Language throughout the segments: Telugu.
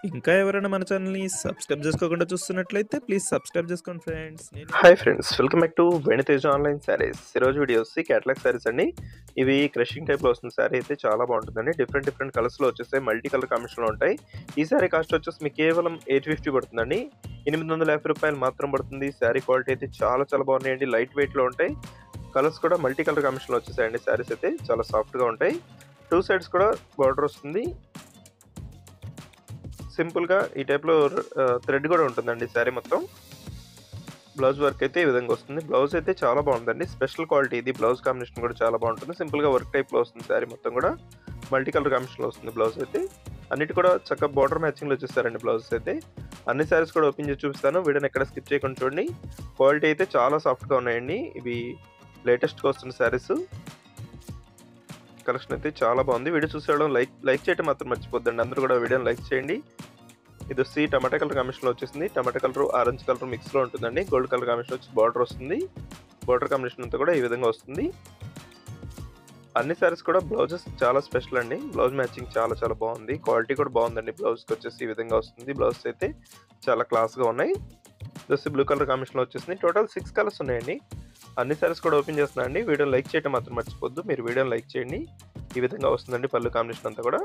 ఇంకా ఎవరైనా మన ఛానల్‌ని సబ్స్క్రైబ్ చేసుకోకుండా చూస్తున్నట్లయితే ప్లీజ్ సబ్స్క్రైబ్ చేసుకోండి friends. Hi friends, welcome back to Venu Teja online saris. ఈరోజు వీడియో వచ్చి క్యాటలాగ్ శారీస్ అండి. ఇవి క్రషింగ్ టైప్లో వస్తుంది. శారీ అయితే చాలా బాగుంటుందండి. డిఫరెంట్ కలర్స్లో వచ్చేస్తాయి, మల్టీ కలర్ కాంబినేషన్లో ఉంటాయి. ఈ శారీ కాస్ట్ వచ్చేసి మీకు కేవలం 850 పడుతుందండి. 850 రూపాయలు మాత్రం పడుతుంది. శారీ క్వాలిటీ అయితే చాలా బాగున్నాయండి. లైట్ వెయిట్లో ఉంటాయి. కలర్స్ కూడా మల్టీ కలర్ కాంబినేషన్లో వచ్చేసాయండి. శారీస్ అయితే చాలా సాఫ్ట్గా ఉంటాయి. టూ సైడ్స్ కూడా బార్డర్ వస్తుంది. సింపుల్గా ఈ టైప్లో థ్రెడ్ కూడా ఉంటుందండి శారీ మొత్తం. బ్లౌజ్ వర్క్ అయితే ఈ విధంగా వస్తుంది. బ్లౌజ్ అయితే చాలా బాగుందండి. స్పెషల్ క్వాలిటీ ఇది. బ్లౌజ్ కాంబినేషన్ కూడా చాలా బాగుంటుంది. సింపుల్గా వర్క్ టైప్లో వస్తుంది. శారీ మొత్తం కూడా మల్టీ కలర్ కాంబినేషన్లో వస్తుంది. బ్లౌజ్ అయితే అన్నిటి కూడా చక్కగా బార్డర్ మ్యాచింగ్లో వచ్చేసారండి. బ్లౌజెస్ అయితే అన్ని శారీస్ కూడా ఓపెన్ చేసి చూపిస్తాను. వీడియోని ఎక్కడ స్కిప్ చేయకుండా చూడండి. క్వాలిటీ అయితే చాలా సాఫ్ట్గా ఉన్నాయండి. ఇవి లేటెస్ట్గా వస్తున్న శారీస్. కలెక్షన్ అయితే చాలా బాగుంది. వీడియో చూసేయడం లైక్ చేయడం మాత్రం మర్చిపోద్దండి. అందరూ కూడా వీడియోని లైక్ చేయండి. ఇది వచ్చి టమాటా కలర్ కాంబినేషన్లో వచ్చేసింది. టమాటా కలర్ ఆరెంజ్ కలర్ మిక్స్లో ఉంటుందండి. గోల్డ్ కలర్ కాంబినేషన్ వచ్చి బార్డర్ వస్తుంది. బార్డర్ కాంబినేషన్ అంతా కూడా ఈ విధంగా వస్తుంది. అన్ని సారీస్ కూడా బ్లౌజెస్ చాలా స్పెషల్ అండి. బ్లౌజ్ మ్యాచింగ్ చాలా బాగుంది. క్వాలిటీ కూడా బాగుందండి. బ్లౌజ్కి వచ్చేసి ఈ విధంగా వస్తుంది. బ్లౌజ్ అయితే చాలా క్లాస్గా ఉన్నాయి. ఇది వచ్చి బ్లూ కలర్ కాంబినేషన్లో వచ్చేసింది. టోటల్ 6 కలర్స్ ఉన్నాయండి. అన్ని సారీస్ కూడా ఓపెన్ చేస్తున్నానండి. వీడియోని లైక్ చేయడం మాత్రం మర్చిపోద్దు. మీరు వీడియోని లైక్ చేయండి. ఈ విధంగా వస్తుందండి పళ్ళు కాంబినేషన్ అంతా కూడా.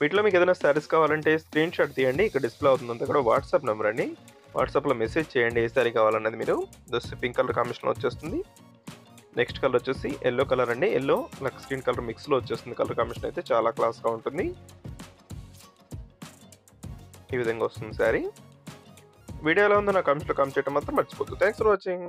వీటిలో మీకు ఏదైనా శారీస్ కావాలంటే స్క్రీన్ షాట్ తీయండి. ఇక్కడ డిస్ప్లే అవుతుందంతా కూడా వాట్సాప్ నెంబర్ అండి. వాట్సాప్లో మెసేజ్ చేయండి ఏ శారీ కావాలన్నది మీరు. జస్ట్ పింక్ కలర్ కాంబినేషన్లో వచ్చేస్తుంది. నెక్స్ట్ కలర్ వచ్చేసి ఎల్లో కలర్ అండి. ఎల్లో నాకు స్క్రీన్ కలర్ మిక్స్లో వచ్చేస్తుంది. కలర్ కాంబినేషన్ అయితే చాలా క్లాస్గా ఉంటుంది. ఈ విధంగా వస్తుంది శారీ. వీడియో ఎలా ఉందో నా కామెంట్స్లో కామెంట్ చేయడం మాత్రం మర్చిపోద్దు. Thanks for watching.